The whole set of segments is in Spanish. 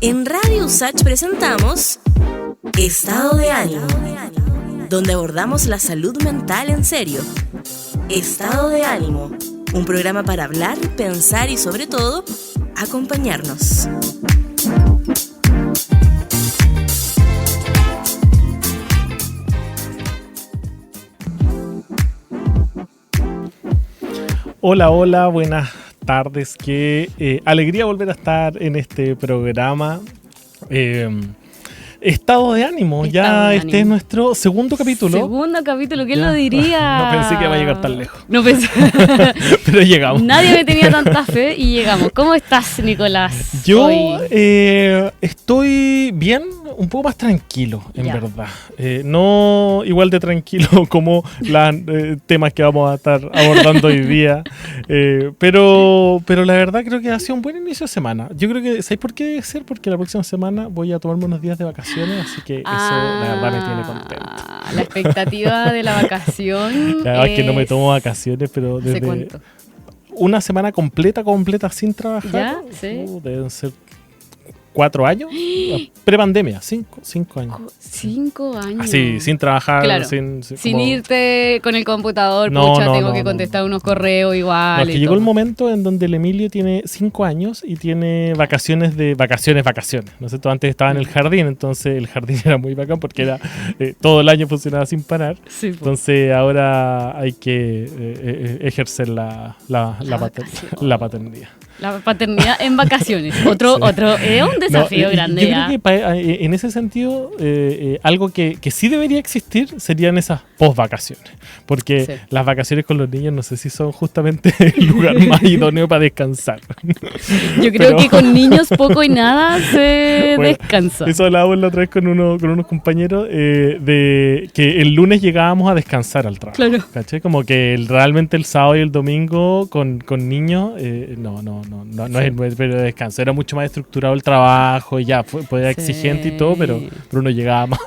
En Radio USACH presentamos Estado de Ánimo, donde abordamos la salud mental en serio. Estado de Ánimo, un programa para hablar, pensar y sobre todo, acompañarnos. Hola, hola, buenas tardes. Qué alegría volver a estar en este programa. Estado de ánimo, Este es nuestro segundo capítulo. Segundo capítulo, ¿quién lo diría? No pensé que iba a llegar tan lejos. No pensé. Pero llegamos. Nadie me tenía tanta fe y llegamos. ¿Cómo estás, Nicolás? Yo estoy bien, un poco más tranquilo, en verdad. No igual de tranquilo como los temas que vamos a estar abordando hoy día. Pero la verdad creo que ha sido un buen inicio de semana. Yo creo que, ¿sabéis por qué debe ser? Porque la próxima semana voy a tomarme unos días de vacaciones. Así que eso la verdad me tiene contento. La expectativa de la vacación. La verdad es que no me tomo vacaciones, pero desde ¿cuánto? Una semana completa sin trabajar. ¿Ya? ¿Sí? Deben ser 4 años. Prepandemia, 5 años. 5 años. Así, sin trabajar. Claro. Sin como... irte con el computador, tengo que contestar unos correos igual. No, es que llegó el momento en donde el Emilio tiene 5 años y tiene vacaciones. ¿No es cierto? Antes estaba en el jardín, entonces el jardín era muy bacán porque era todo el año funcionaba sin parar. Sí, entonces ahora hay que ejercer la paternidad. La paternidad en vacaciones. Otro es un desafío grande. Yo creo que en ese sentido, algo que sí debería existir serían esas post-vacaciones. Porque las vacaciones con los niños no sé si son justamente el lugar más idóneo para descansar. Yo creo que con niños poco y nada se descansa. Eso hablábamos la otra vez con unos compañeros de que el lunes llegábamos a descansar al trabajo. Claro. ¿Cachai? Como que realmente el sábado y el domingo con niños, no es el periodo de descanso. Era mucho más estructurado el trabajo y ya, era exigente y todo, pero uno llegaba más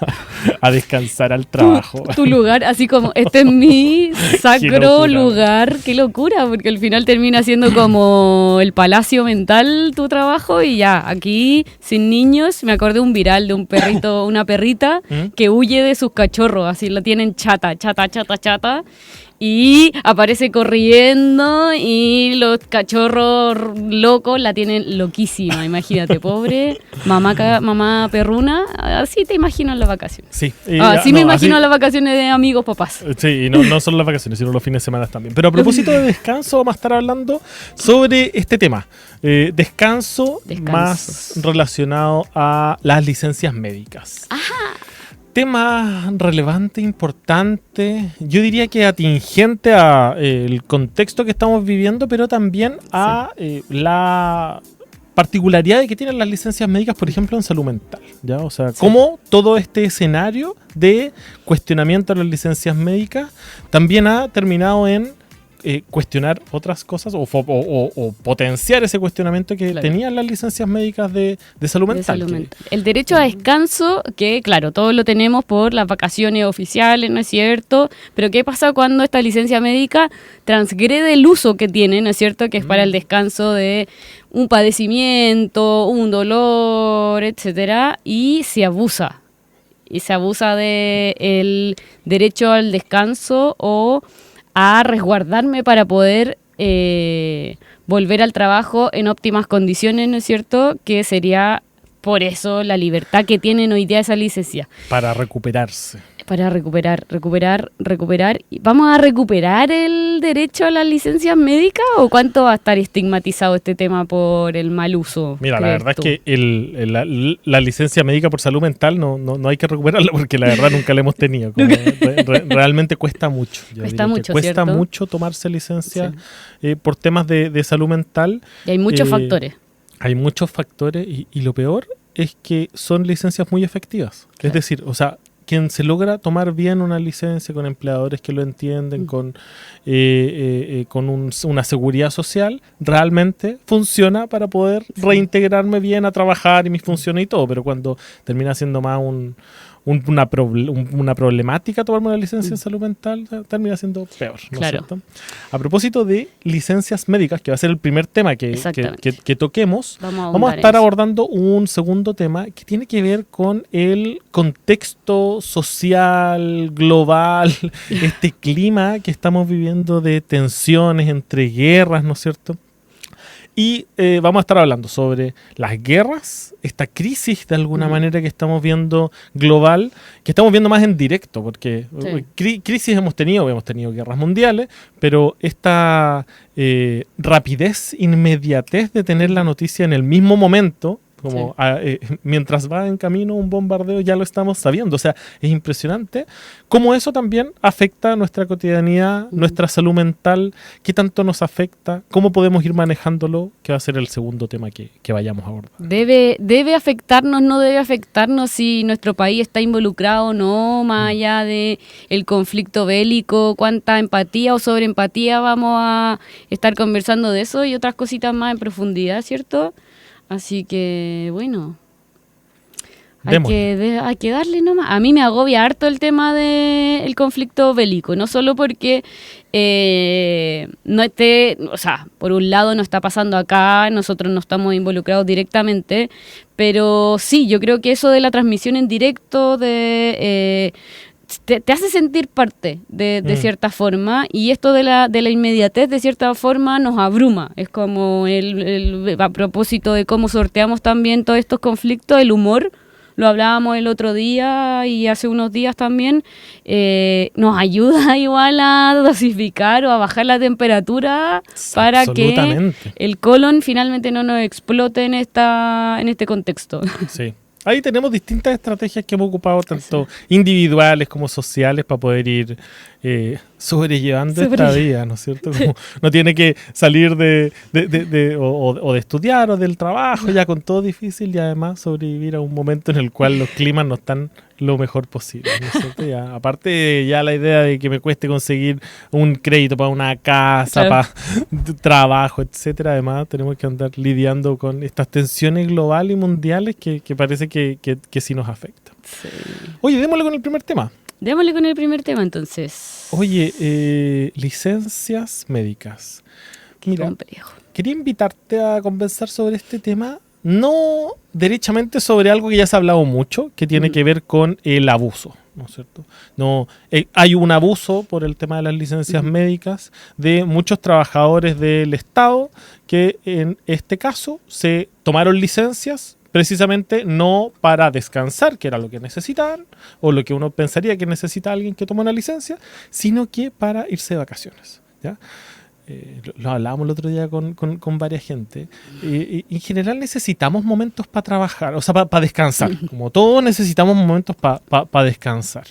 a descansar al trabajo. Tu lugar, así como, este es mi sacro lugar. Qué locura, porque al final termina siendo como el palacio mental tu trabajo y ya, aquí, sin niños, me acordé un viral de un perrito, una perrita que huye de sus cachorros, así la tienen chata. Y aparece corriendo y los cachorros locos la tienen loquísima. Imagínate, pobre mamá perruna. Así te imagino en las vacaciones. Sí. Me imagino las vacaciones de amigos papás. Sí, y no solo las vacaciones, sino los fines de semana también. Pero a propósito de descanso, vamos a estar hablando sobre este tema. Descanso más relacionado a las licencias médicas. Ajá. Tema relevante, importante, yo diría que atingente a el contexto que estamos viviendo, pero también a la particularidad de que tienen las licencias médicas, por ejemplo, en salud mental, ¿ya? O sea, cómo todo este escenario de cuestionamiento a las licencias médicas también ha terminado en cuestionar otras cosas o potenciar ese cuestionamiento que tenían las licencias médicas de salud mental. El derecho a descanso, que claro, todos lo tenemos por las vacaciones oficiales, ¿no es cierto? Pero ¿qué pasa cuando esta licencia médica transgrede el uso que tiene, ¿no es cierto? Que es para el descanso de un padecimiento, un dolor, etcétera, y se abusa. Y se abusa del derecho al descanso o a resguardarme para poder volver al trabajo en óptimas condiciones, ¿no es cierto? Que sería por eso la libertad que tienen hoy día esa licencia. Para recuperarse. Para recuperar. ¿Vamos a recuperar el derecho a las licencias médicas o cuánto va a estar estigmatizado este tema por el mal uso? Mira, la verdad es que la licencia médica por salud mental no hay que recuperarla porque la verdad nunca la hemos tenido. Realmente cuesta mucho. Cuesta mucho tomarse licencia por temas de salud mental. Y hay muchos factores. Hay muchos factores y lo peor es que son licencias muy efectivas. Claro. Es decir, o sea, quien se logra tomar bien una licencia con empleadores que lo entienden, con una seguridad social, realmente funciona para poder reintegrarme bien a trabajar y mis funciones y todo, pero cuando termina siendo más una problemática tomarme una licencia en salud mental, termina siendo peor, ¿no es cierto? A propósito de licencias médicas, que va a ser el primer tema que toquemos, vamos a estar abordando un segundo tema que tiene que ver con el contexto social, global, este clima que estamos viviendo de tensiones entre guerras, ¿no es cierto? Y vamos a estar hablando sobre las guerras, esta crisis de alguna manera que estamos viendo global, que estamos viendo más en directo, porque crisis hemos tenido guerras mundiales, pero esta rapidez, inmediatez de tener la noticia en el mismo momento, como mientras va en camino un bombardeo, ya lo estamos sabiendo. O sea, es impresionante cómo eso también afecta nuestra cotidianidad, nuestra salud mental, qué tanto nos afecta, cómo podemos ir manejándolo, que va a ser el segundo tema que vayamos a abordar. ¿Debe afectarnos, no debe afectarnos si nuestro país está involucrado o no, más allá de el conflicto bélico? ¿Cuánta empatía o sobreempatía vamos a estar conversando de eso y otras cositas más en profundidad, ¿cierto? Así que, bueno, hay que darle nomás. A mí me agobia harto el tema del conflicto bélico, no solo porque por un lado no está pasando acá, nosotros no estamos involucrados directamente, pero sí, yo creo que eso de la transmisión en directo te hace sentir parte de cierta forma, y esto de la inmediatez de cierta forma nos abruma. Es como a propósito de cómo sorteamos también todos estos conflictos, el humor, lo hablábamos el otro día y hace unos días también, nos ayuda igual a dosificar o a bajar la temperatura para que el colon finalmente no nos explote en este contexto. Sí. Ahí tenemos distintas estrategias que hemos ocupado, tanto individuales como sociales, para poder ir sobrellevando esta vida, ¿no es cierto? Como no tiene que salir de estudiar o del trabajo, ya con todo difícil, y además sobrevivir a un momento en el cual los climas no están lo mejor posible, ¿no es cierto? Ya, aparte ya la idea de que me cueste conseguir un crédito para una casa, para trabajo, etcétera, además tenemos que andar lidiando con estas tensiones globales y mundiales que parece que sí nos afectan. Sí. Oye, démosle con el primer tema. Démosle con el primer tema, entonces. Oye, licencias médicas. Mira, quería invitarte a conversar sobre este tema, no derechamente sobre algo que ya se ha hablado mucho, que tiene que ver con el abuso, ¿no es cierto? No, hay un abuso por el tema de las licencias médicas de muchos trabajadores del Estado que en este caso se tomaron licencias precisamente no para descansar, que era lo que necesitaban, o lo que uno pensaría que necesita alguien que toma una licencia, sino que para irse de vacaciones, ¿ya? Lo hablábamos el otro día con varias gente. En general necesitamos momentos para trabajar, o sea, para descansar. Como todos necesitamos momentos para descansar.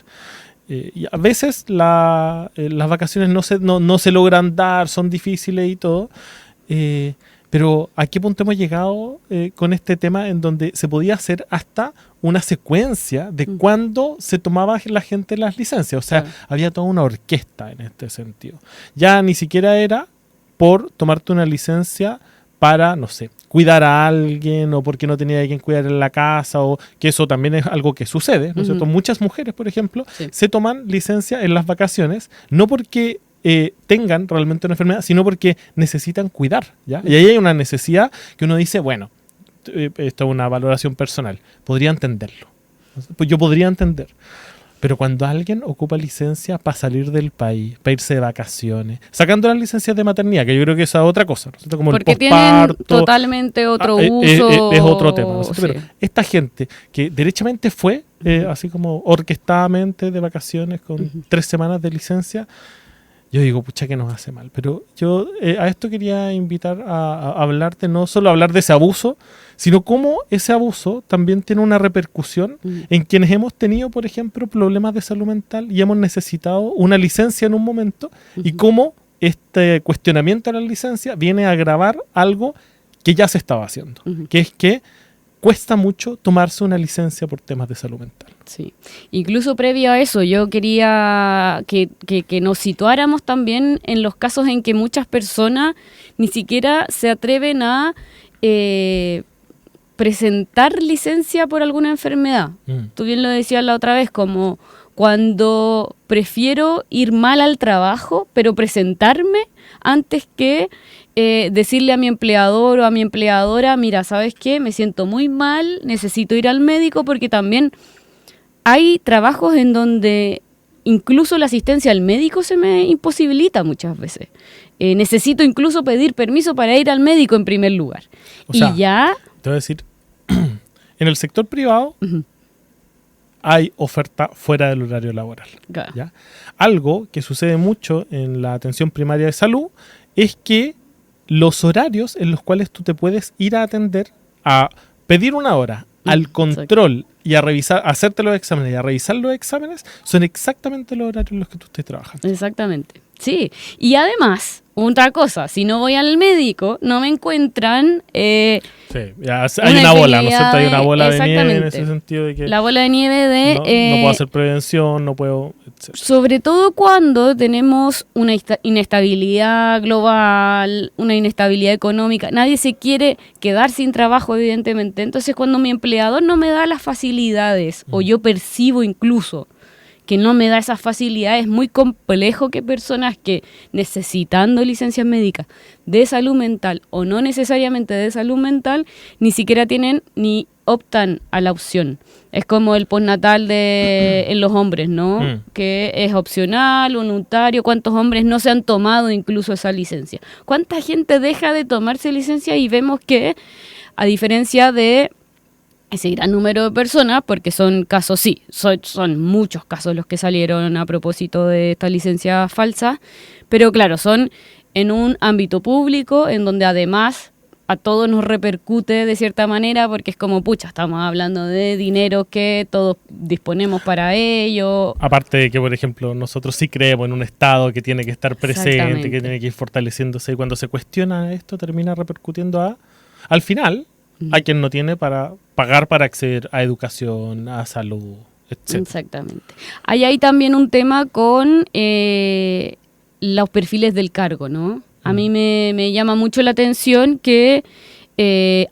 Y a veces las vacaciones no se logran dar, son difíciles y todo. Pero ¿a qué punto hemos llegado con este tema en donde se podía hacer hasta una secuencia de cuándo se tomaba la gente las licencias? O sea, había toda una orquesta en este sentido. Ya ni siquiera era por tomarte una licencia para, no sé, cuidar a alguien, o porque no tenía a quien cuidar en la casa, o que eso también es algo que sucede, ¿no es cierto? Muchas mujeres, por ejemplo, se toman licencia en las vacaciones, no porque tengan realmente una enfermedad, sino porque necesitan cuidar, ¿ya? Y ahí hay una necesidad que uno dice, bueno, esto es una valoración personal, podría entenderlo. Pues yo podría entender. Pero cuando alguien ocupa licencia para salir del país, para irse de vacaciones, sacando las licencias de maternidad, que yo creo que esa es otra cosa, ¿no? Como porque el posparto, tienen totalmente otro uso. Es otro tema, ¿no? Sí. Pero esta gente que derechamente fue, así como orquestadamente de vacaciones con 3 semanas de licencia, yo digo, pucha, que nos hace mal. Pero yo a esto quería invitar a hablarte, no solo hablar de ese abuso, sino cómo ese abuso también tiene una repercusión en quienes hemos tenido, por ejemplo, problemas de salud mental y hemos necesitado una licencia en un momento, y cómo este cuestionamiento a la licencia viene a agravar algo que ya se estaba haciendo, que es que cuesta mucho tomarse una licencia por temas de salud mental. Sí, incluso previo a eso, yo quería que nos situáramos también en los casos en que muchas personas ni siquiera se atreven a presentar licencia por alguna enfermedad. Tú bien lo decías la otra vez, como cuando prefiero ir mal al trabajo, pero presentarme antes que decirle a mi empleador o a mi empleadora, mira, ¿sabes qué? Me siento muy mal, necesito ir al médico, porque también hay trabajos en donde incluso la asistencia al médico se me imposibilita muchas veces. Necesito incluso pedir permiso para ir al médico en primer lugar. O sea, ya... Te voy a decir, en el sector privado hay oferta fuera del horario laboral. Claro. ¿Ya? Algo que sucede mucho en la atención primaria de salud es que los horarios en los cuales tú te puedes ir a atender, a pedir una hora, al control y a revisar, a hacerte los exámenes y a revisar los exámenes, son exactamente los horarios en los que tú estés trabajando. Exactamente. Sí. Y además, otra cosa, si no voy al médico, no me encuentran... Sí, ya hay una bola, ¿no es cierto? Hay una bola de nieve en ese sentido de que la bola de nieve de... no puedo hacer prevención, no puedo... etc. Sobre todo cuando tenemos una inestabilidad global, una inestabilidad económica. Nadie se quiere quedar sin trabajo, evidentemente. Entonces, cuando mi empleador no me da las facilidades, o yo percibo incluso que no me da esas facilidades, es muy complejo que personas que necesitando licencias médicas de salud mental o no necesariamente de salud mental, ni siquiera tienen ni optan a la opción. Es como el postnatal en los hombres, ¿no? Que es opcional, voluntario. ¿Cuántos hombres no se han tomado incluso esa licencia? ¿Cuánta gente deja de tomarse licencia? Y vemos que, a diferencia de ese gran número de personas, porque son casos, sí, son muchos casos los que salieron a propósito de esta licencia falsa, pero claro, son en un ámbito público en donde además a todos nos repercute de cierta manera, porque es como, pucha, estamos hablando de dinero que todos disponemos para ello. Aparte de que, por ejemplo, nosotros sí creemos en un Estado que tiene que estar presente, que tiene que ir fortaleciéndose, y cuando se cuestiona esto termina repercutiendo al final, a quien no tiene para pagar para acceder a educación, a salud, etc. Exactamente. Hay también un tema con los perfiles del cargo, ¿no? A mí me llama mucho la atención que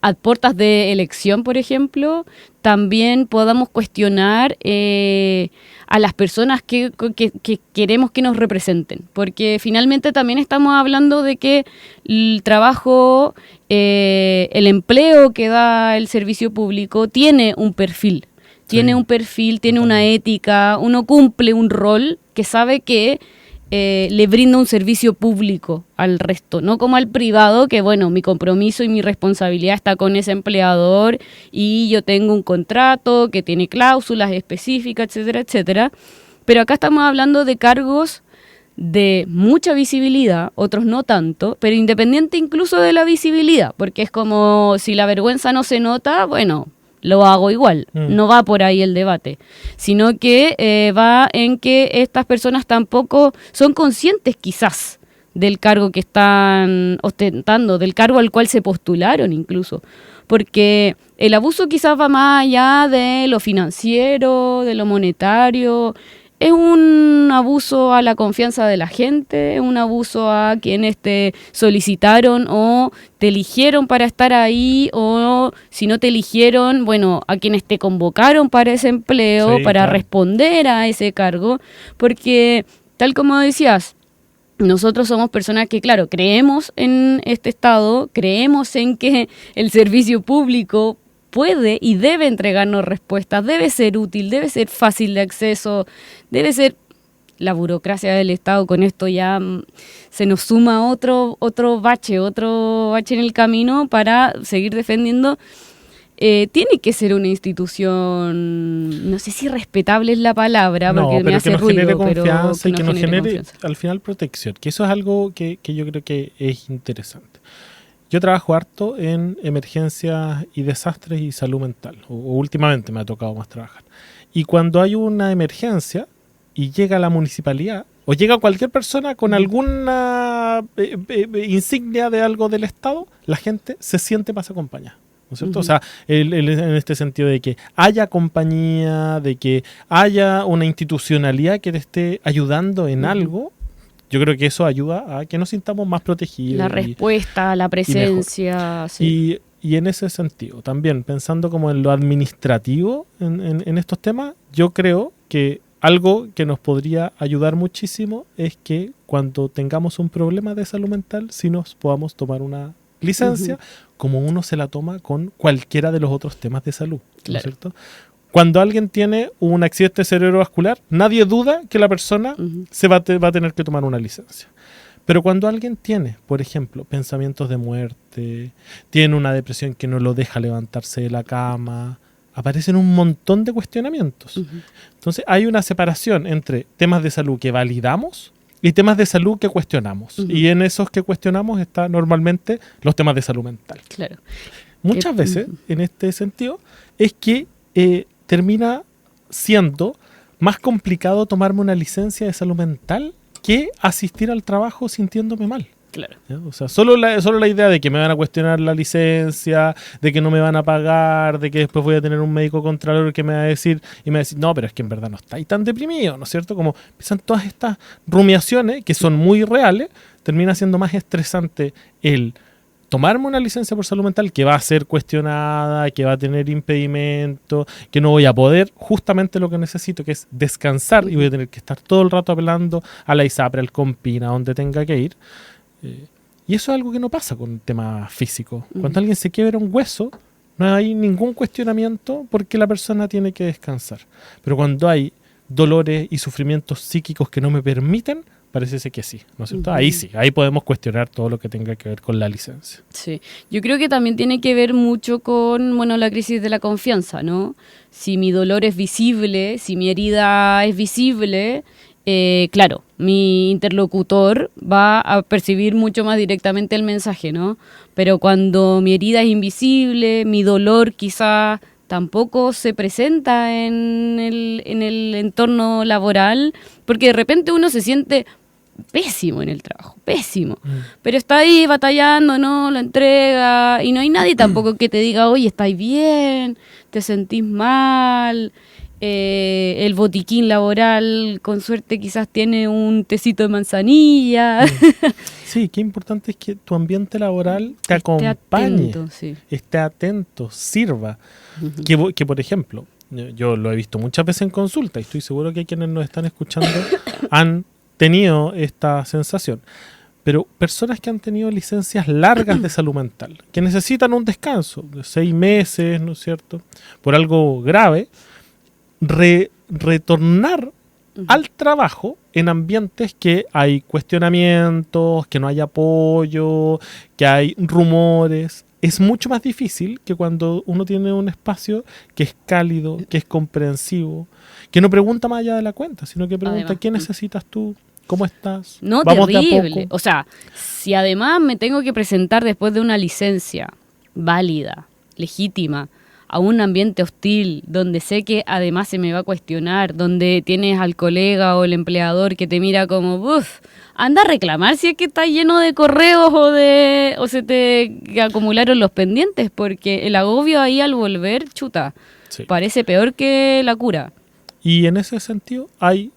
a puertas de elección, por ejemplo, también podamos cuestionar a las personas que queremos que nos representen, porque finalmente también estamos hablando de que el trabajo, el empleo que da el servicio público tiene un perfil, tiene una ética, uno cumple un rol que sabe que le brinda un servicio público al resto, no como al privado, que bueno, mi compromiso y mi responsabilidad está con ese empleador y yo tengo un contrato que tiene cláusulas específicas, etcétera, etcétera. Pero acá estamos hablando de cargos de mucha visibilidad, otros no tanto, pero independiente incluso de la visibilidad, porque es como si la vergüenza no se nota, bueno, lo hago igual. No va por ahí el debate, sino que va en que estas personas tampoco son conscientes quizás del cargo que están ostentando, del cargo al cual se postularon incluso, porque el abuso quizás va más allá de lo financiero, de lo monetario. Es un abuso a la confianza de la gente, es un abuso a quienes te solicitaron o te eligieron para estar ahí, o si no te eligieron, bueno, a quienes te convocaron para ese empleo, sí, para responder a ese cargo, porque tal como decías, nosotros somos personas que, claro, creemos en este Estado, creemos en que el servicio público puede y debe entregarnos respuestas, debe ser útil, debe ser fácil de acceso, debe ser la burocracia del Estado. Con esto ya se nos suma otro bache en el camino para seguir defendiendo. Tiene que ser una institución, no sé si respetable es la palabra, porque me hace ruido, genere confianza, pero que nos genere confianza. Al final protección, que eso es algo que yo creo que es interesante. Yo trabajo harto en emergencias y desastres y salud mental, o últimamente me ha tocado más trabajar. Y cuando hay una emergencia y llega la municipalidad, o llega cualquier persona con alguna insignia de algo del Estado, la gente se siente más acompañada, ¿no es cierto? O sea, en este sentido de que haya compañía, de que haya una institucionalidad que te esté ayudando en algo. Yo creo que eso ayuda a que nos sintamos más protegidos. La respuesta, la presencia. Sí. Y en ese sentido, también pensando como en lo administrativo en estos temas, yo creo que algo que nos podría ayudar muchísimo es que cuando tengamos un problema de salud mental, sí nos podamos tomar una licencia, como uno se la toma con cualquiera de los otros temas de salud, ¿no es Claro. cierto? Cuando alguien tiene un accidente cerebrovascular, nadie duda que la persona se va a tener que tomar una licencia. Pero cuando alguien tiene, por ejemplo, pensamientos de muerte, tiene una depresión que no lo deja levantarse de la cama, aparecen un montón de cuestionamientos. Entonces hay una separación entre temas de salud que validamos y temas de salud que cuestionamos. Y en esos que cuestionamos están normalmente los temas de salud mental. Claro. Muchas veces, en este sentido, es que termina siendo más complicado tomarme una licencia de salud mental que asistir al trabajo sintiéndome mal. Claro. ¿Ya? O sea, solo la idea de que me van a cuestionar la licencia, de que no me van a pagar, de que después voy a tener un médico contralor que me va a decir, y me va a decir, no, pero es que en verdad no estáis tan deprimido, ¿no es cierto? Como empiezan todas estas rumiaciones que son muy reales, termina siendo más estresante el tomarme una licencia por salud mental que va a ser cuestionada, que va a tener impedimento, que no voy a poder justamente lo que necesito, que es descansar, y voy a tener que estar todo el rato apelando a la ISAPRE, al COMPIN, a donde tenga que ir. Y eso es algo que no pasa con el tema físico. Cuando alguien se quiebra un hueso, no hay ningún cuestionamiento porque la persona tiene que descansar. Pero cuando hay dolores y sufrimientos psíquicos que no me permiten, parece ser que sí, ¿no es cierto? Ahí sí, ahí podemos cuestionar todo lo que tenga que ver con la licencia. Sí, yo creo que también tiene que ver mucho con, bueno, la crisis de la confianza, ¿no? Si mi dolor es visible, si mi herida es visible, claro, mi interlocutor va a percibir mucho más directamente el mensaje, ¿no? Pero cuando mi herida es invisible, mi dolor quizá tampoco se presenta en el entorno laboral, porque de repente uno se siente pésimo en el trabajo, pésimo, pero está ahí batallando, ¿no? Lo entrega y no hay nadie tampoco que te diga, oye, ¿estáis bien? ¿Te sentís mal? El botiquín laboral, con suerte, quizás tiene un tecito de manzanilla. Sí, qué importante es que tu ambiente laboral te Esté acompañe, atento, sí. esté atento, sirva. Que, por ejemplo, yo lo he visto muchas veces en consulta y estoy seguro que quienes nos están escuchando han tenido esta sensación. Pero personas que han tenido licencias largas de salud mental, que necesitan un descanso de 6 meses, ¿no es cierto?, por algo grave, retornar al trabajo en ambientes que hay cuestionamientos, que no hay apoyo, que hay rumores, es mucho más difícil que cuando uno tiene un espacio que es cálido, que es comprensivo, que no pregunta más allá de la cuenta, sino que pregunta, Además, ¿qué necesitas tú? ¿Cómo estás? No, Vamos terrible. de a poco. O sea, si además me tengo que presentar después de una licencia válida, legítima, a un ambiente hostil, donde sé que además se me va a cuestionar, donde tienes al colega o el empleador que te mira como, uff, anda a reclamar si es que está lleno de correos o se te acumularon los pendientes, porque el agobio ahí al volver, chuta, Sí. parece peor que la cura. Y en ese sentido hay,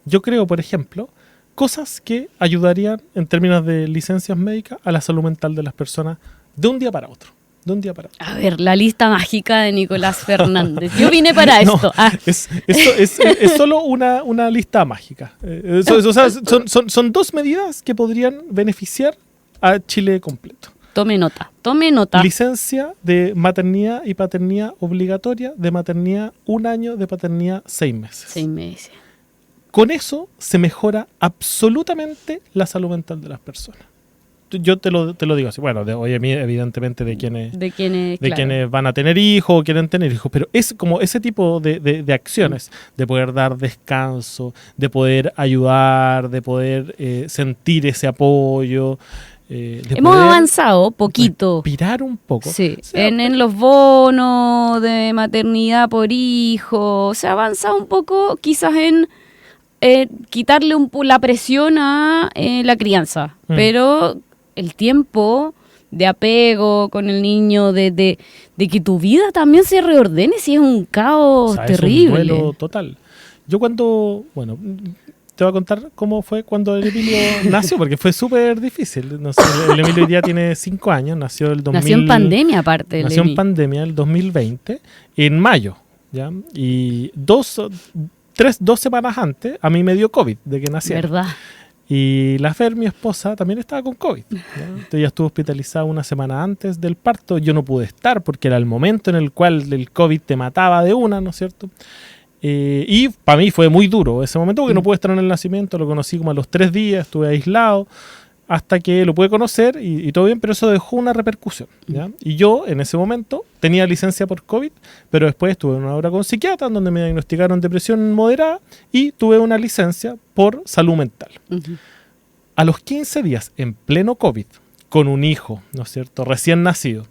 yo creo, por ejemplo, cosas que ayudarían en términos de licencias médicas a la salud mental de las personas de un día para otro. De un día para otro. A ver, la lista mágica de Nicolás Fernández. Yo vine para No, esto. es solo una lista mágica. O sea, son 2 medidas que podrían beneficiar a Chile completo. Tome nota, tome nota. Licencia de maternidad y paternidad obligatoria, de maternidad 1 año, de paternidad 6 meses. 6 meses. Con eso se mejora absolutamente la salud mental de las personas. Yo te lo digo así. Bueno, oye, evidentemente de quienes quienes van a tener hijos o quieren tener hijos, pero es como ese tipo de acciones, de poder dar descanso, de poder ayudar, de poder sentir ese apoyo. Hemos avanzado poquito. Respirar un poco. Sí, O sea, en los bonos de maternidad por hijo. Se ha avanzado un poco quizás en quitarle la presión a la crianza. Pero el tiempo de apego con el niño, de que tu vida también se reordene, si es un caos o sea, terrible. es un duelo total. Yo cuando, bueno, te voy a contar cómo fue cuando el Emilio nació, porque fue súper difícil. No sé, el Emilio hoy día tiene 5 años, nació el 2000, Nació en pandemia aparte. nació en pandemia el 2020, en mayo, ¿ya? Y 2 semanas antes a mí me dio COVID de que naciera. ¿Verdad? Y la Fer, mi esposa, también estaba con COVID, ¿ya? Entonces ella estuvo hospitalizada una semana antes del parto. Yo no pude estar porque era el momento en el cual el COVID te mataba de una, ¿no es cierto? Y para mí fue muy duro ese momento porque no pude estar en el nacimiento. Lo conocí como a los 3 días, estuve aislado hasta que lo pude conocer y todo bien, pero eso dejó una repercusión, ¿ya? Y yo en ese momento tenía licencia por COVID, pero después estuve en una hora con psiquiatra donde me diagnosticaron depresión moderada y tuve una licencia por salud mental. Ujú. A los 15 días, en pleno COVID, con un hijo, ¿no es cierto?, recién nacido,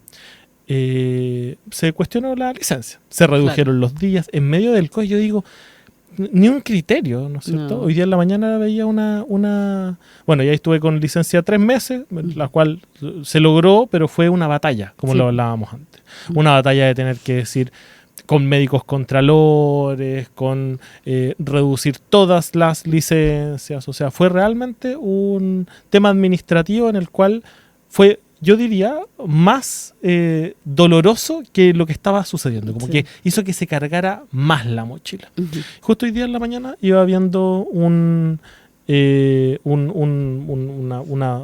se cuestionó la licencia. Se redujeron los días. En medio del COVID, yo digo, ni un criterio, ¿no es cierto? No. Hoy día en la mañana veía una... Bueno, ya estuve con licencia 3 meses, la cual se logró, pero fue una batalla, como Sí. lo hablábamos antes. Una batalla de tener que decir con médicos contralores, con reducir todas las licencias. O sea, fue realmente un tema administrativo en el cual fue, yo diría, más doloroso que lo que estaba sucediendo. Como Sí. que hizo que se cargara más la mochila. Ujú. Justo hoy día en la mañana iba viendo una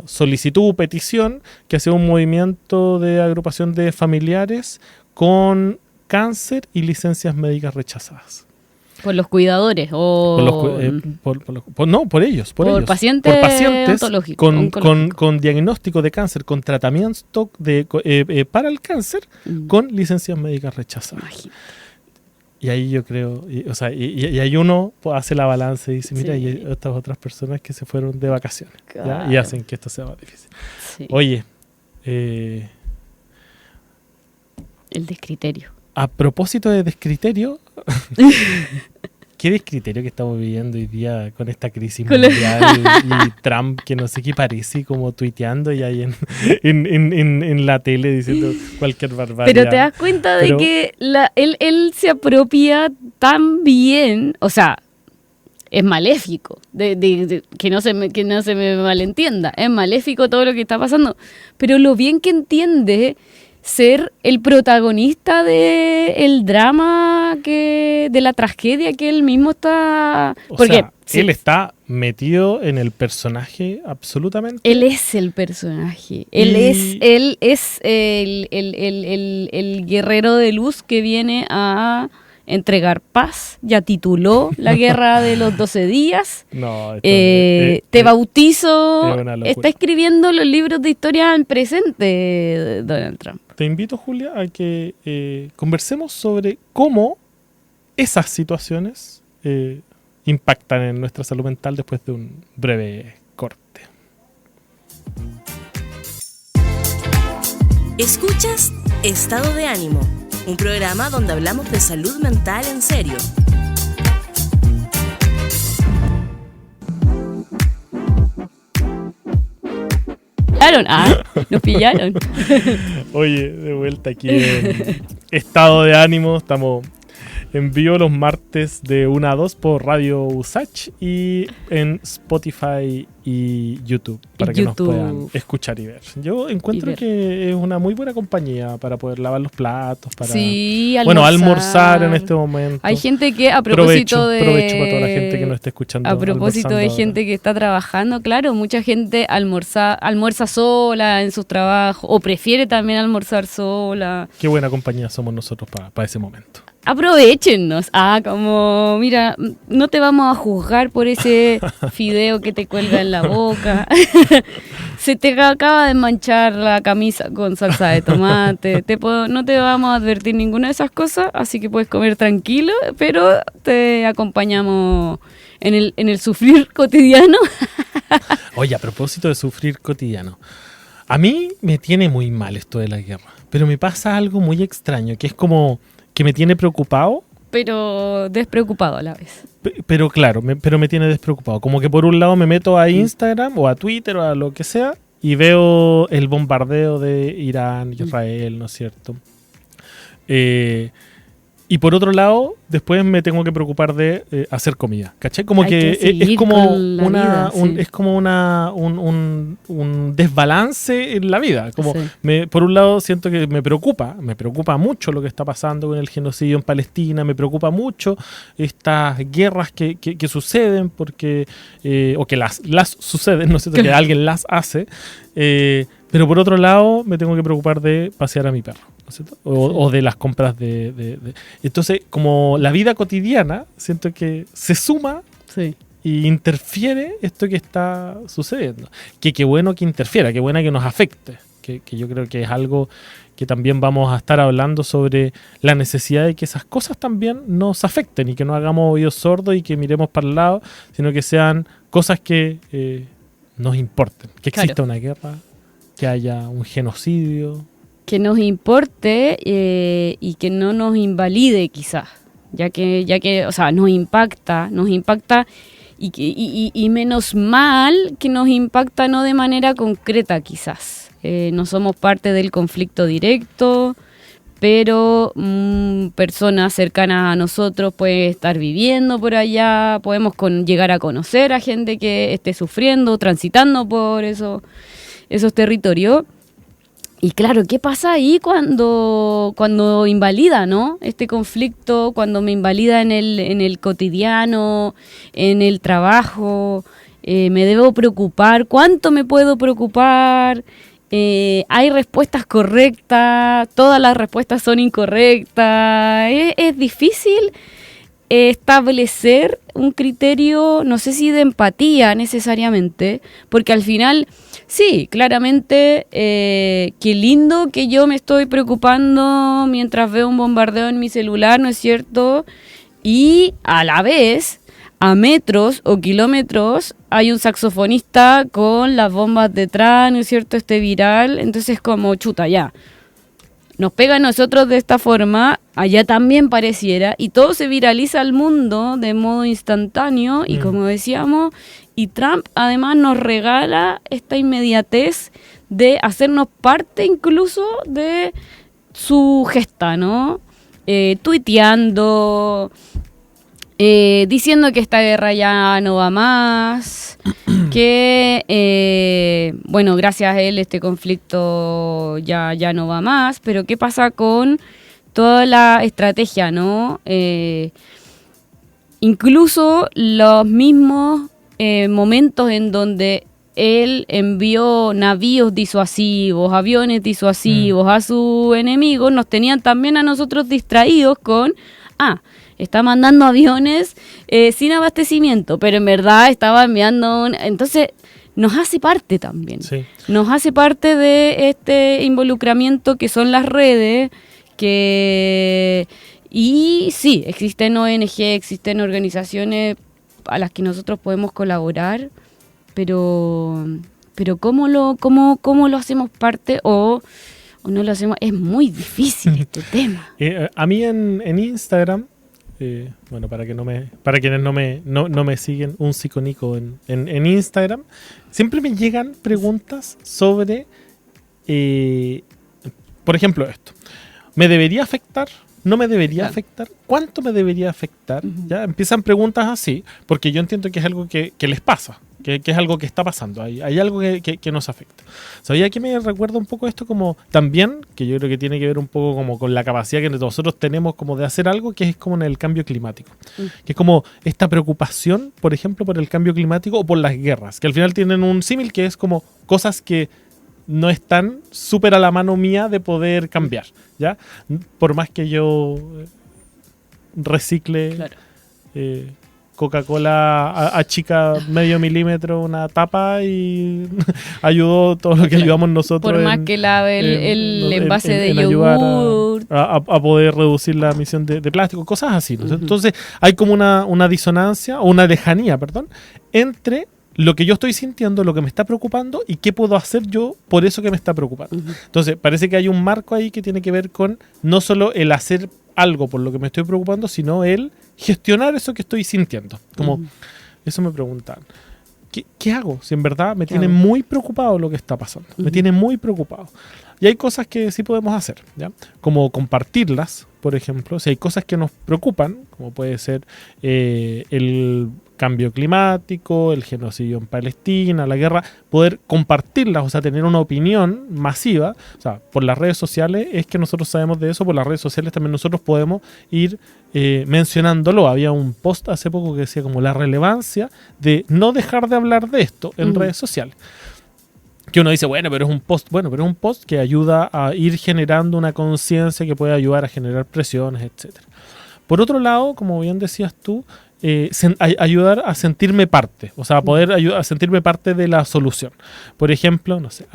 solicitud, petición que hacía un movimiento de agrupación de familiares con cáncer y licencias médicas rechazadas. Por los cuidadores o Por ellos. Por pacientes ontológicos, con diagnóstico de cáncer, con tratamiento para el cáncer, con licencias médicas rechazadas. Imagínate. Y ahí yo creo, y ahí uno hace la balanza y dice, mira, Sí. hay estas otras personas que se fueron de vacaciones, ¿ya? Claro. Y hacen que esto sea más difícil. Sí. Oye, El descriterio. a propósito de descriterio, ¿qué descriterio que estamos viviendo hoy día con esta crisis Con la- mundial y Trump que no sé qué parece como tuiteando y ahí en la tele diciendo cualquier barbaridad? Pero te das cuenta Pero- de que él se apropia tan bien, o sea, es maléfico, que no se me malentienda, es maléfico todo lo que está pasando, pero lo bien que entiende ser el protagonista de el drama de la tragedia que él mismo está... O Porque sea, sí, él está metido en el personaje absolutamente. él es el personaje. Y- Él es el guerrero de luz que viene a entregar paz. Ya tituló la guerra de los 12 días. No, esto Te bautizo. es una locura. Está escribiendo los libros de historia en presente, Donald Trump. te invito, Julia, a que conversemos sobre cómo esas situaciones impactan en nuestra salud mental después de un breve corte. Escuchas Estado de Ánimo, un programa donde hablamos de salud mental en serio. Nos pillaron. Oye, de vuelta aquí en Estado de Ánimo. Estamos en vivo los martes de 1 a 2 por Radio Usach y en Spotify y YouTube para que nos puedan escuchar y ver. Yo encuentro ver. que es una muy buena compañía para poder lavar los platos, para Sí, almorzar en este momento. Hay gente que a propósito provecho para toda la gente que nos está escuchando. A propósito de almorzando gente que está trabajando, claro, mucha gente almuerza sola en sus trabajos o prefiere también almorzar sola. ahora. Qué buena compañía somos nosotros para ese momento. Aprovéchennos. Como, mira, no te vamos a juzgar por ese fideo que te cuelga en la boca. Se te acaba de manchar la camisa con salsa de tomate. No te vamos a advertir ninguna de esas cosas, así que puedes comer tranquilo, pero te acompañamos en el sufrir cotidiano. Oye, a propósito de sufrir cotidiano, a mí me tiene muy mal esto de la guerra, pero me pasa algo muy extraño, que es como que me tiene preocupado, Pero despreocupado a la vez. pero claro, pero me tiene despreocupado. Como que por un lado me meto a Instagram o a Twitter o a lo que sea y veo el bombardeo de Irán, Israel, ¿no es cierto? Y por otro lado, después me tengo que preocupar de hacer comida, ¿cachai? Como Hay que que seguir es como con la vida, sí. es como un desbalance en la vida. Como Sí. por un lado siento que me preocupa mucho lo que está pasando con el genocidio en Palestina, me preocupa mucho estas guerras que suceden, porque o que las suceden, no sé, que alguien las hace. Pero por otro lado, me tengo que preocupar de pasear a mi perro, ¿no es cierto? O de las compras Entonces, como la vida cotidiana, siento que se suma Sí. y interfiere esto que está sucediendo. Qué bueno que interfiera, qué buena que nos afecte. Que yo creo que es algo que también vamos a estar hablando sobre la necesidad de que esas cosas también nos afecten y que no hagamos oídos sordos y que miremos para el lado, sino que sean cosas que nos importen. Que exista una guerra, que haya un genocidio. Que nos importe y que no nos invalide quizás, ya que o sea, nos impacta y menos mal que nos impacta no de manera concreta quizás. No somos parte del conflicto directo, pero personas cercanas a nosotros pueden estar viviendo por allá, podemos llegar a conocer a gente que esté sufriendo, transitando por esos territorios. Y claro, ¿qué pasa ahí cuando invalida, ¿no? Este conflicto, cuando me invalida en el cotidiano, en el trabajo, me debo preocupar, ¿cuánto me puedo preocupar? ¿Hay respuestas correctas? ¿Todas las respuestas son incorrectas? Es difícil establecer un criterio, no sé si de empatía necesariamente, porque al final, sí, claramente, qué lindo que yo me estoy preocupando mientras veo un bombardeo en mi celular, ¿no es cierto? Y a la vez, a metros o kilómetros, hay un saxofonista con las bombas detrás, ¿no es cierto? Este viral, entonces como chuta, ya. Nos pega a nosotros de esta forma, allá también pareciera, y todo se viraliza al mundo de modo instantáneo, y como decíamos, y Trump además nos regala esta inmediatez de hacernos parte incluso de su gesta, ¿no? Tuiteando, diciendo que esta guerra ya no va más, que, bueno, gracias a él este conflicto ya no va más, pero ¿qué pasa con toda la estrategia, no? Incluso los mismos momentos en donde él envió navíos disuasivos, aviones disuasivos a sus enemigos, nos tenían también a nosotros distraídos con, está mandando aviones sin abastecimiento, pero en verdad estaba enviando... Entonces, nos hace parte también. Sí. Nos hace parte de este involucramiento que son las redes, y sí, existen ONG, existen organizaciones a las que nosotros podemos colaborar, pero ¿cómo lo hacemos parte o no lo hacemos? Es muy difícil este tema. A mí en Instagram, bueno, para quienes no me siguen, un psiconico en Instagram, siempre me llegan preguntas sobre, por ejemplo, esto. ¿Me debería afectar? ¿No me debería afectar? ¿Cuánto me debería afectar? Ya empiezan preguntas así, porque yo entiendo que es algo que les pasa, que es algo que está pasando. Hay algo que nos afecta. ¿Sabía que me recuerda un poco esto como también, que yo creo que tiene que ver un poco como con la capacidad que nosotros tenemos como de hacer algo, que es como en el cambio climático? Que es como esta preocupación, por ejemplo, por el cambio climático o por las guerras, que al final tienen un símil que es como cosas que no están súper a la mano mía de poder cambiar, ¿ya? Por más que yo recicle Coca-Cola achica medio milímetro una tapa y ayudó todo lo que ayudamos nosotros. Por más que lave el envase de yogur. A poder reducir la emisión de plástico, cosas así, ¿no? Entonces hay como una disonancia, o una lejanía, perdón, entre lo que yo estoy sintiendo, lo que me está preocupando y qué puedo hacer yo por eso que me está preocupando. Entonces parece que hay un marco ahí que tiene que ver con no solo el hacer algo por lo que me estoy preocupando, sino el gestionar eso que estoy sintiendo. Como eso me preguntan. ¿Qué hago? Si en verdad me tiene muy preocupado lo que está pasando. Me tiene muy preocupado. Y hay cosas que sí podemos hacer, ¿ya? Como compartirlas, por ejemplo. Si hay cosas que nos preocupan, como puede ser el cambio climático, el genocidio en Palestina, la guerra, poder compartirlas, o sea, tener una opinión masiva, o sea, por las redes sociales es que nosotros sabemos de eso, por las redes sociales también nosotros podemos ir mencionándolo. Había un post hace poco que decía como la relevancia de no dejar de hablar de esto en redes sociales. Que uno dice, bueno, pero es un post que ayuda a ir generando una conciencia que puede ayudar a generar presiones, etcétera. Por otro lado, como bien decías tú, ayudar a sentirme parte, o sea, poder ayudar a sentirme parte de la solución. Por ejemplo, no sé,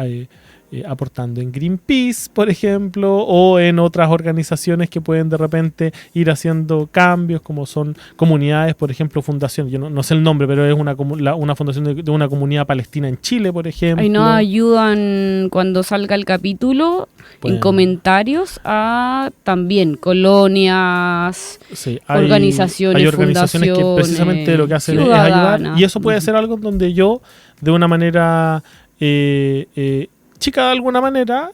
aportando en Greenpeace, por ejemplo, o en otras organizaciones que pueden de repente ir haciendo cambios, como son comunidades, por ejemplo, fundaciones, yo no sé el nombre, pero es una fundación de una comunidad palestina en Chile, por ejemplo. Ahí nos ayudan cuando salga el capítulo en comentarios a también colonias, sí, organizaciones, hay organizaciones que precisamente lo que hacen es ayudar, y eso puede ser algo donde yo, de una manera chica de alguna manera,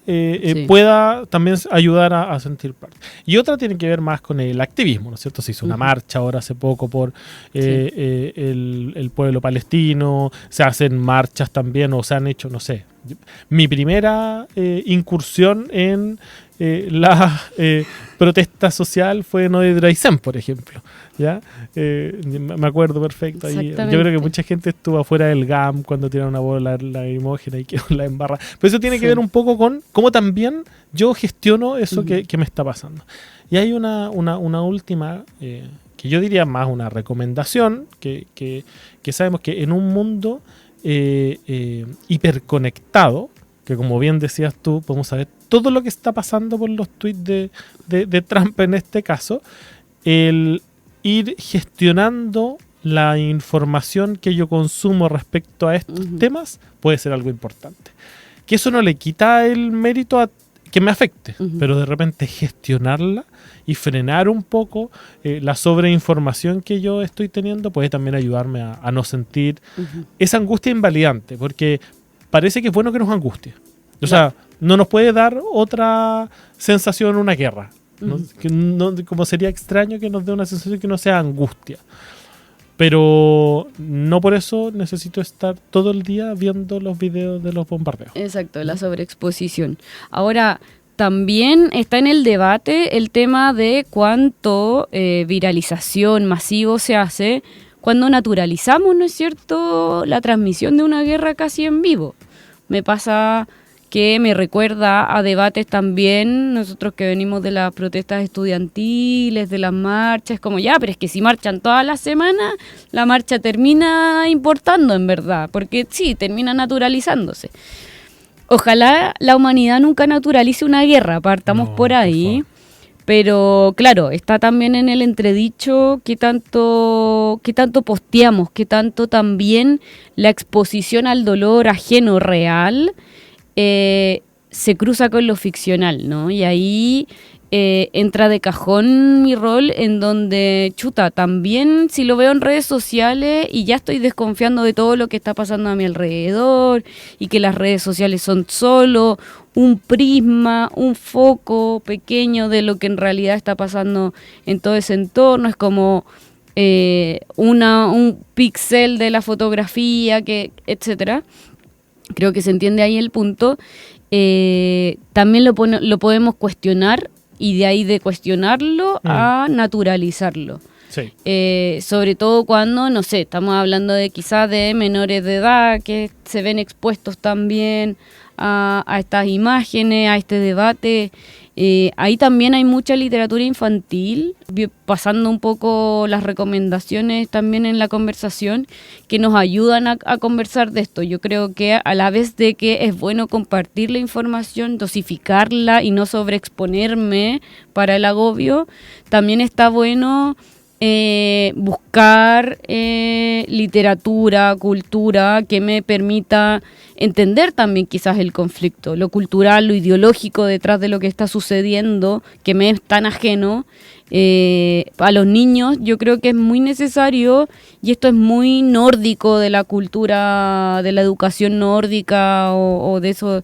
pueda también ayudar a sentir parte. Y otra tiene que ver más con el activismo, ¿no es cierto? Se hizo una marcha ahora hace poco por el pueblo palestino, se hacen marchas también, o se han hecho, no sé. Mi primera incursión en la protesta social fue en Odedraisen, por ejemplo, ¿ya? Me acuerdo perfecto. Ahí, yo creo que mucha gente estuvo afuera del GAM cuando tiraron una bola lacrimógena y quedó la embarra. Pero eso tiene que ver un poco con cómo también yo gestiono eso que me está pasando. Y hay una última, que yo diría más una recomendación, que sabemos que en un mundo hiperconectado, que como bien decías tú, podemos saber todo lo que está pasando por los tweets de Trump en este caso, el ir gestionando la información que yo consumo respecto a estos temas puede ser algo importante. Que eso no le quita el mérito a que me afecte, pero de repente gestionarla y frenar un poco la sobreinformación que yo estoy teniendo puede también ayudarme a no sentir esa angustia invalidante, porque parece que es bueno que nos angustie. O sea, no nos puede dar otra sensación una guerra. ¿No? Como sería extraño que nos dé una sensación que no sea angustia. Pero no por eso necesito estar todo el día viendo los videos de los bombardeos. Exacto, la sobreexposición. Ahora, también está en el debate el tema de cuánto viralización masivo se hace cuando naturalizamos, ¿no es cierto?, la transmisión de una guerra casi en vivo. Me pasa que me recuerda a debates también, nosotros que venimos de las protestas estudiantiles, de las marchas, como ya, pero es que si marchan todas las semanas, la marcha termina importando en verdad, porque sí, termina naturalizándose. Ojalá la humanidad nunca naturalice una guerra, partamos por ahí, pero claro, está también en el entredicho qué tanto posteamos, qué tanto también la exposición al dolor ajeno real se cruza con lo ficcional, ¿no? Y ahí entra de cajón mi rol en donde, también si lo veo en redes sociales y ya estoy desconfiando de todo lo que está pasando a mi alrededor y que las redes sociales son solo un prisma, un foco pequeño de lo que en realidad está pasando en todo ese entorno, es como un píxel de la fotografía, etcétera. Creo que se entiende ahí el punto. También lo podemos cuestionar y de ahí de cuestionarlo a naturalizarlo. Sí. Sobre todo cuando, no sé, estamos hablando de quizás de menores de edad que se ven expuestos también a estas imágenes, a este debate. Ahí también hay mucha literatura infantil, pasando un poco las recomendaciones también en la conversación, que nos ayudan a conversar de esto. Yo creo que a la vez de que es bueno compartir la información, dosificarla y no sobreexponerme para el agobio, también está bueno buscar literatura, cultura que me permita entender también quizás el conflicto, lo cultural, lo ideológico detrás de lo que está sucediendo, que me es tan ajeno, A los niños yo creo que es muy necesario, y esto es muy nórdico de la cultura, de la educación nórdica o de esos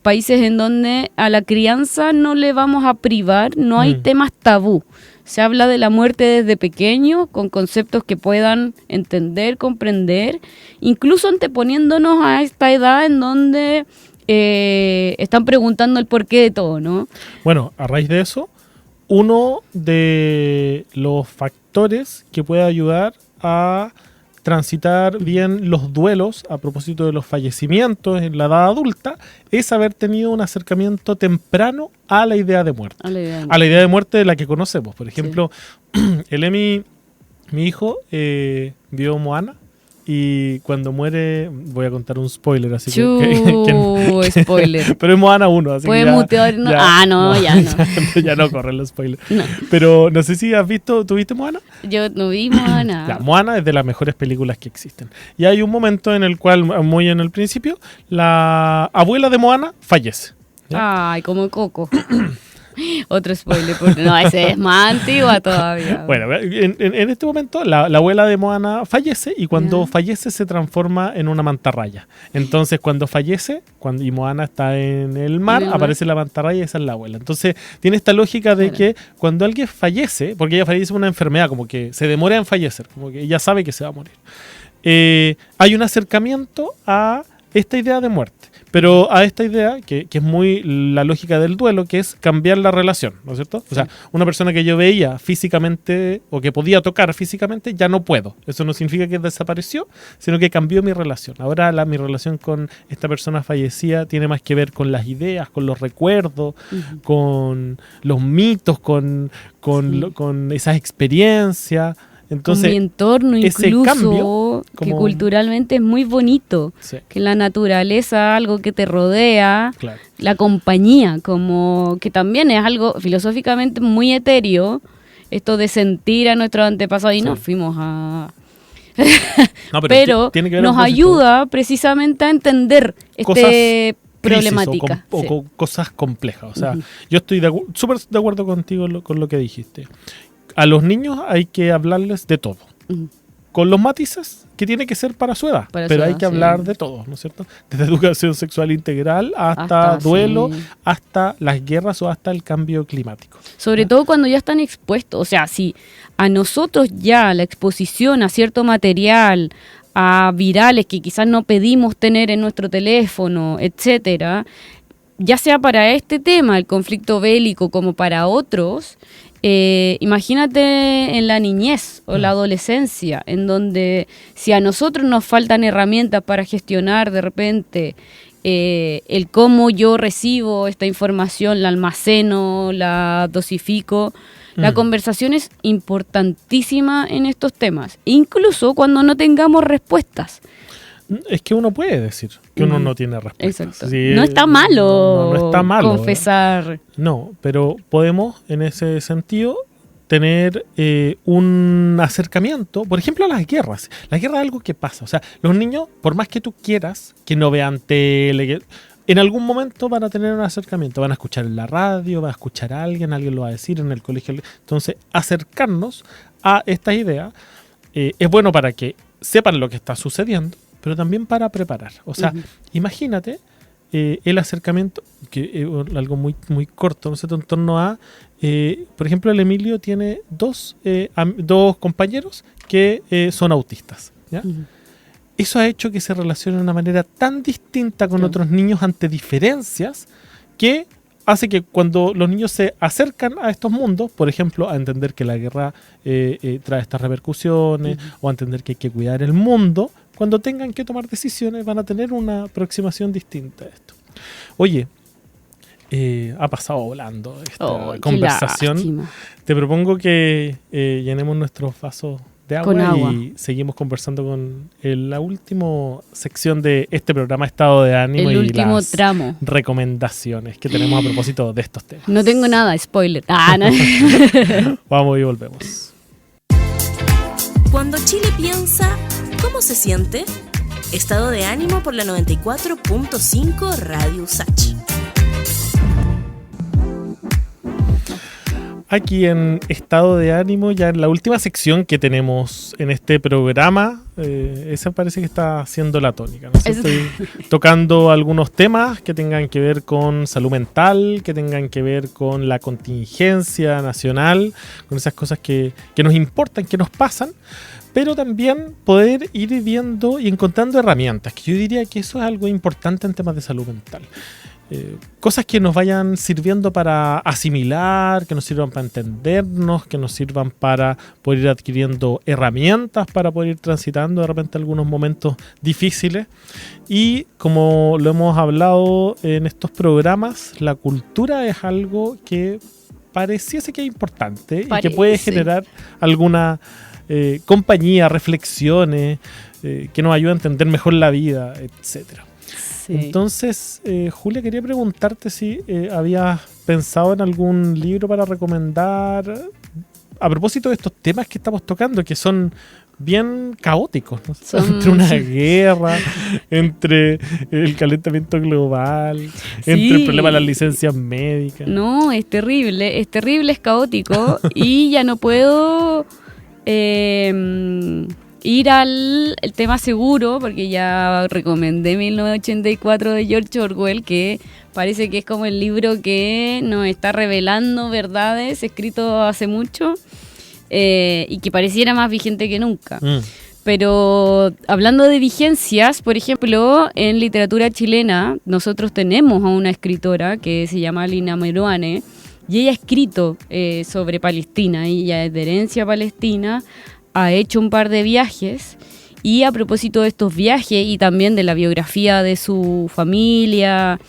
países en donde a la crianza no le vamos a privar, no hay temas tabú. Se habla de la muerte desde pequeño, con conceptos que puedan entender, comprender, incluso anteponiéndonos a esta edad en donde están preguntando el porqué de todo, ¿no? Bueno, a raíz de eso, uno de los factores que puede ayudar a transitar bien los duelos a propósito de los fallecimientos en la edad adulta es haber tenido un acercamiento temprano a la idea de muerte. A la idea de muerte de la que conocemos. Por ejemplo, el Emi, mi hijo, vio Moana. Y cuando muere, voy a contar un spoiler, así que spoiler. Pero es Moana 1, así ¿puede que mutear? No. Ya no. Ya no corren los spoilers. No. Pero no sé si has visto, ¿tú viste Moana? Yo no vi Moana. Ya, Moana es de las mejores películas que existen. Y hay un momento en el cual, muy en el principio, la abuela de Moana fallece. ¿Ya? Ay, como Coco. Otro spoiler, porque no, ese es más antigua todavía. Bueno, en este momento la abuela de Moana fallece y cuando fallece se transforma en una mantarraya. Entonces cuando fallece, y Moana está en el mar, aparece la mantarraya y esa es la abuela. Entonces tiene esta lógica de que cuando alguien fallece, porque ella fallece por una enfermedad, como que se demora en fallecer, como que ella sabe que se va a morir, hay un acercamiento a esta idea de muerte. Pero a esta idea, que es muy la lógica del duelo, que es cambiar la relación, ¿no es cierto? O sea, una persona que yo veía físicamente o que podía tocar físicamente, ya no puedo. Eso no significa que desapareció, sino que cambió mi relación. Ahora mi relación con esta persona fallecida tiene más que ver con las ideas, con los recuerdos, con los mitos, con esas experiencias. Entonces, con mi entorno incluso, cambio, que culturalmente es muy bonito, que la naturaleza, algo que te rodea, la compañía, como que también es algo filosóficamente muy etéreo, esto de sentir a nuestros antepasados, y nos fuimos a... pero nos ayuda precisamente a entender esta problemática. O cosas complejas. O sea, yo estoy súper de acuerdo contigo con lo que dijiste. A los niños hay que hablarles de todo, con los matices que tiene que ser para su edad, pero hay que hablar de todo, ¿no es cierto? Desde educación sexual integral hasta duelo, hasta las guerras o hasta el cambio climático. Sobre todo cuando ya están expuestos, o sea, si a nosotros ya la exposición a cierto material, a virales que quizás no pedimos tener en nuestro teléfono, etcétera, ya sea para este tema, el conflicto bélico, como para otros. Imagínate en la niñez o la adolescencia, en donde si a nosotros nos faltan herramientas para gestionar de repente el cómo yo recibo esta información, la almaceno, la dosifico, la conversación es importantísima en estos temas, incluso cuando no tengamos respuestas. Es que uno puede decir que uno no tiene respuesta. Exacto. Sí, no está malo, no está malo confesar. No, pero podemos en ese sentido tener un acercamiento, por ejemplo, a las guerras. La guerra es algo que pasa. O sea, los niños, por más que tú quieras que no vean tele, en algún momento van a tener un acercamiento. Van a escuchar en la radio, van a escuchar a alguien lo va a decir en el colegio. Entonces, acercarnos a estas ideas es bueno para que sepan lo que está sucediendo, pero también para preparar. O sea, imagínate el acercamiento, que algo muy, muy corto, no sé, en torno a, por ejemplo, el Emilio tiene dos compañeros que son autistas, ¿ya? Eso ha hecho que se relacionen de una manera tan distinta con otros niños ante diferencias que hace que cuando los niños se acercan a estos mundos, por ejemplo, a entender que la guerra trae estas repercusiones o a entender que hay que cuidar el mundo, cuando tengan que tomar decisiones van a tener una aproximación distinta a esto. Oye, ha pasado volando esta conversación. Te propongo que llenemos nuestros vasos de agua y seguimos conversando con la última sección de este programa, Estado de Ánimo, el y último las tramo. Recomendaciones que tenemos a propósito de estos temas. No tengo nada, spoiler. No. Vamos y volvemos. Cuando Chile piensa, ¿cómo se siente? Estado de Ánimo por la 94.5 Radio USACH. aquí en Estado de Ánimo, ya en la última sección que tenemos en este programa. Esa parece que está siendo la tónica, ¿no? Estoy tocando algunos temas que tengan que ver con salud mental, que tengan que ver con la contingencia nacional, con esas cosas que nos importan, que nos pasan, pero también poder ir viendo y encontrando herramientas, que yo diría que eso es algo importante en temas de salud mental. Cosas que nos vayan sirviendo para asimilar, que nos sirvan para entendernos, que nos sirvan para poder ir adquiriendo herramientas para poder ir transitando de repente algunos momentos difíciles. Y como lo hemos hablado en estos programas, la cultura es algo que pareciese que es importante y que puede generar alguna compañía, reflexiones que nos ayuden a entender mejor la vida, etcétera. Entonces, Julia, quería preguntarte si habías pensado en algún libro para recomendar a propósito de estos temas que estamos tocando, que son bien caóticos, ¿no? Entre una guerra, entre el calentamiento global, entre el problema de las licencias médicas. No, es terrible, es caótico y ya no puedo ir al el tema seguro, porque ya recomendé 1984 de George Orwell, que parece que es como el libro que nos está revelando verdades escrito hace mucho y que pareciera más vigente que nunca. Pero hablando de vigencias, por ejemplo, en literatura chilena nosotros tenemos a una escritora que se llama Lina Meruane y ella ha escrito sobre Palestina, y ella es de herencia palestina, ha hecho un par de viajes, y a propósito de estos viajes y también de la biografía de su familia,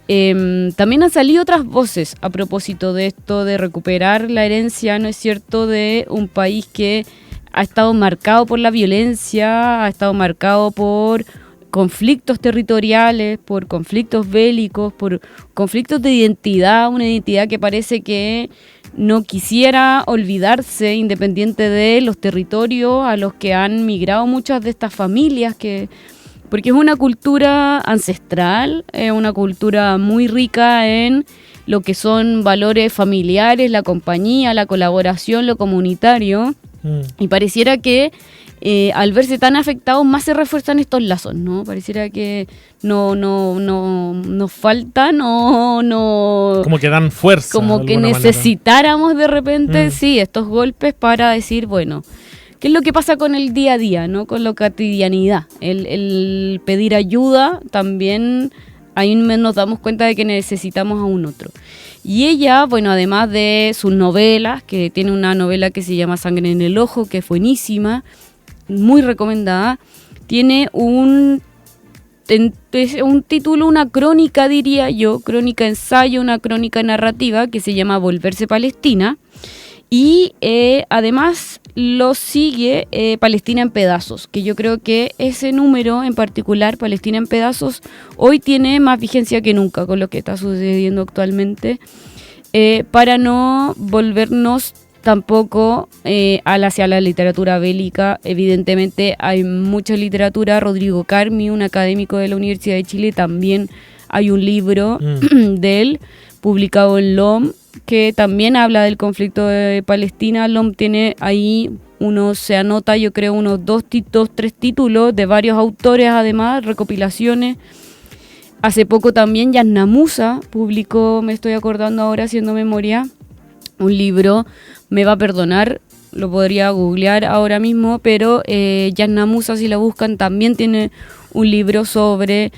también han salido otras voces a propósito de esto de recuperar la herencia, ¿no es cierto?, de un país que ha estado marcado por la violencia, ha estado marcado por conflictos territoriales, por conflictos bélicos, por conflictos de identidad, una identidad que parece que no quisiera olvidarse, independiente de los territorios a los que han migrado muchas de estas familias, porque es una cultura ancestral, es una cultura muy rica en lo que son valores familiares, la compañía, la colaboración, lo comunitario, y pareciera que al verse tan afectados más se refuerzan estos lazos, ¿no? Pareciera que nos falta, como que dan fuerza. Como que necesitáramos de repente, sí, estos golpes para decir, bueno, ¿qué es lo que pasa con el día a día, ¿no? Con la cotidianidad? El pedir ayuda también, ahí nos damos cuenta de que necesitamos a un otro. Y ella, bueno, además de sus novelas, que tiene una novela que se llama Sangre en el Ojo, que es buenísima, muy recomendada, tiene un título, una crónica, diría yo, crónica ensayo, una crónica narrativa que se llama Volverse Palestina, y además lo sigue Palestina en Pedazos, que yo creo que ese número en particular, Palestina en Pedazos, hoy tiene más vigencia que nunca con lo que está sucediendo actualmente, para no volvernos tampoco hacia la literatura bélica. Evidentemente hay mucha literatura. Rodrigo Carmi, un académico de la Universidad de Chile, también hay un libro de él publicado en LOM que también habla del conflicto de Palestina. LOM tiene ahí se anota, yo creo, unos 3 títulos de varios autores, además, recopilaciones. Hace poco también Yasna Musa publicó, me estoy acordando ahora haciendo memoria, un libro, me va a perdonar, lo podría googlear ahora mismo, pero Yasna Musa, si la buscan, también tiene un libro sobre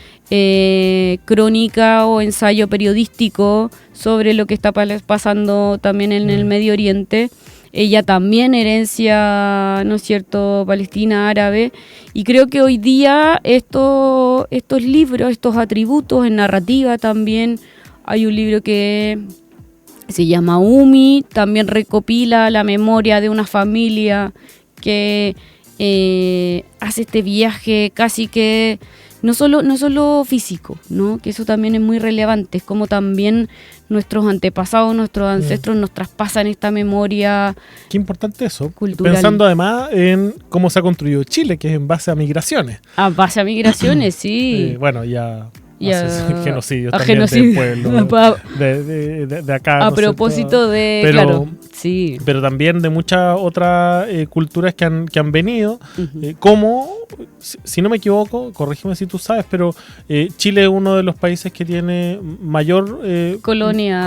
crónica o ensayo periodístico sobre lo que está pasando también en el Medio Oriente. Ella también herencia, ¿no es cierto?, palestina, árabe, y creo que hoy día estos libros, estos atributos en narrativa también, hay un libro que se llama Umi, también recopila la memoria de una familia que hace este viaje casi que no solo físico, ¿no? Que eso también es muy relevante, es como también nuestros antepasados, nuestros ancestros nos traspasan esta memoria. Qué importante eso, cultural. Pensando además en cómo se ha construido Chile, que es en base a migraciones. A base a migraciones, sí. Bueno, ya... genocidios a también genocidio. del pueblo de acá. A propósito de, pero, claro, Sí. pero también de muchas otras culturas que han venido, como, si no me equivoco, corrígeme si tú sabes, pero Chile es uno de los países que tiene mayor colonia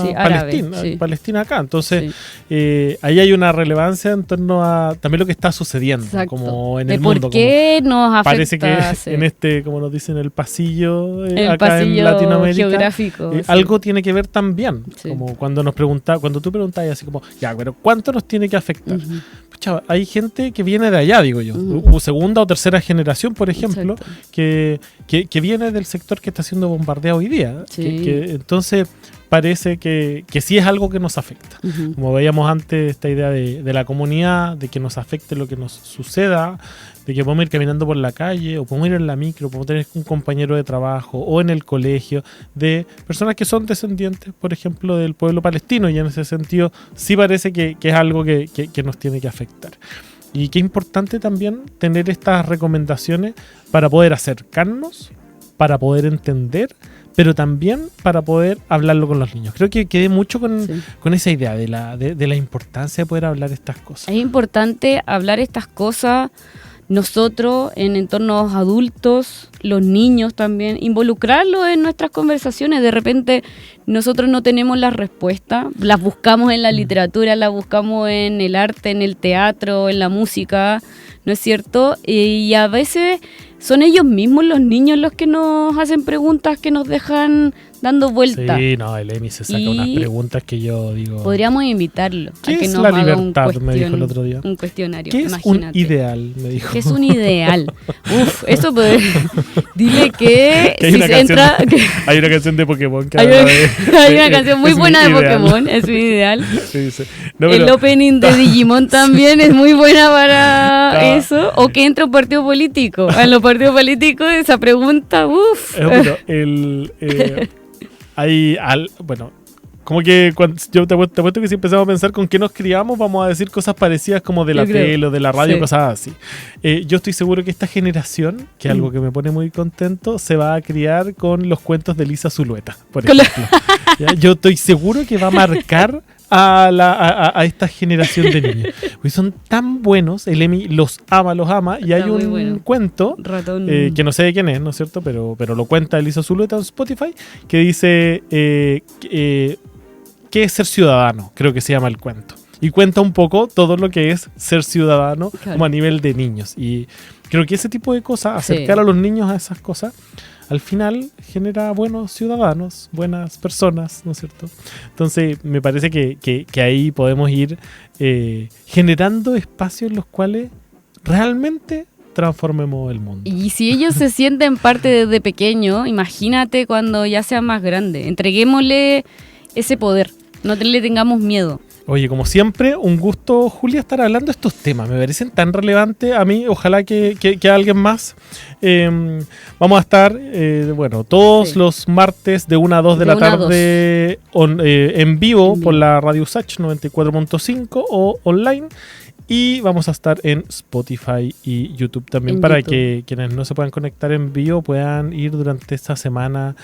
sí, Palestina, árabe, Palestina acá. Entonces, ahí hay una relevancia en torno a también lo que está sucediendo, exacto, como en de el mundo. por qué nos afecta. Parece que sí. en este, como nos dicen, el pasillo el acá pasillo en Latinoamérica, geográfico, sí. algo tiene que ver también. Sí. Como cuando tú preguntas así como, ya, pero ¿cuánto nos tiene que afectar? Pucha, hay gente que viene de allá, digo yo, segunda o tercera generación, por ejemplo, que viene del sector que está siendo bombardeado hoy día. Sí. Entonces parece que sí es algo que nos afecta. Como veíamos antes, esta idea de la comunidad, de que nos afecte lo que nos suceda, de que podemos ir caminando por la calle, o podemos ir en la micro, podemos tener un compañero de trabajo, o en el colegio, de personas que son descendientes, por ejemplo, del pueblo palestino, y en ese sentido sí parece que es algo que nos tiene que afectar. Y qué importante también tener estas recomendaciones para poder acercarnos, para poder entender, pero también para poder hablarlo con los niños. Creo que quedé mucho con esa idea de la importancia de poder hablar estas cosas. Es importante hablar estas cosas nosotros en entornos adultos, los niños también, involucrarlos en nuestras conversaciones. De repente nosotros no tenemos las respuestas, las buscamos en la literatura, las buscamos en el arte, en el teatro, en la música, ¿no es cierto? Y a veces son ellos mismos, los niños, los que nos hacen preguntas que nos dejan dando vueltas. Sí, no, el Emi se saca unas preguntas que yo digo... Podríamos invitarlo ¿Qué a que es nos la haga libertad? Me dijo el otro día. un cuestionario. ¿Qué es imagínate. un ideal? Me dijo. ¿Qué es un ideal? Uf, eso puede... Dile que hay, si una se canción, entra... hay una canción de Pokémon que Hay habla hay una canción muy buena de ideal. Pokémon, es un ideal. Sí, dice. No, El pero- opening de Digimon también es muy buena para Ah. eso. O que entra un partido político. En los partidos políticos esa pregunta, uff. Pero bueno, como que yo te apuesto que si empezamos a pensar con qué nos criamos, vamos a decir cosas parecidas como de la Yo creo. tele o de la radio, Sí. cosas así. Yo estoy seguro que esta generación, que es algo que me pone muy contento, se va a criar con los cuentos de Lisa Zulueta, por Con la- ejemplo. ¿Ya? Yo estoy seguro que va a marcar a esta generación de niños. Porque son tan buenos, el Emi los ama, y Está hay muy un bueno. cuento Ratón. que no sé de quién es, ¿no es cierto? Pero lo cuenta Elisa Zulueta en Spotify, que dice ¿qué es ser ciudadano? Creo que se llama el cuento. Y cuenta un poco todo lo que es ser ciudadano, Claro. como a nivel de niños. Y creo que ese tipo de cosas, Sí. acercar a los niños a esas cosas, al final genera buenos ciudadanos, buenas personas, ¿no es cierto? Entonces me parece que ahí podemos ir generando espacios en los cuales realmente transformemos el mundo. Y si ellos se sienten parte desde pequeño, imagínate cuando ya sean más grandes. Entreguémosle ese poder, no le tengamos miedo. Oye, como siempre, un gusto, Julia, estar hablando de estos temas. Me parecen tan relevantes a mí. Ojalá que alguien más. Vamos a estar, todos Sí. los martes de 1 a 2 de De la 1 a tarde en vivo por la Radio Usach 94.5 o online. Y vamos a estar en Spotify y YouTube también En para YouTube. que quienes no se puedan conectar en vivo puedan ir durante esta semana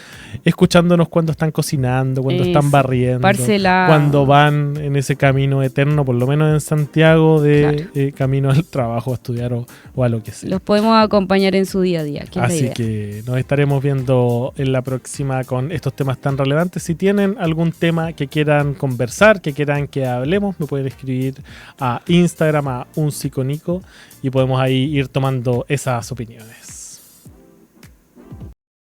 escuchándonos cuando están cocinando, cuando están Eso, barriendo, parcela. cuando van en ese camino eterno, por lo menos en Santiago, de Claro. camino al trabajo, a estudiar o a lo que sea. Los podemos acompañar en su día a día, que es la Así idea. que nos estaremos viendo en la próxima con estos temas tan relevantes. Si tienen algún tema que quieran conversar, que quieran que hablemos, me pueden escribir a Instagram a unpsiconico y podemos ahí ir tomando esas opiniones.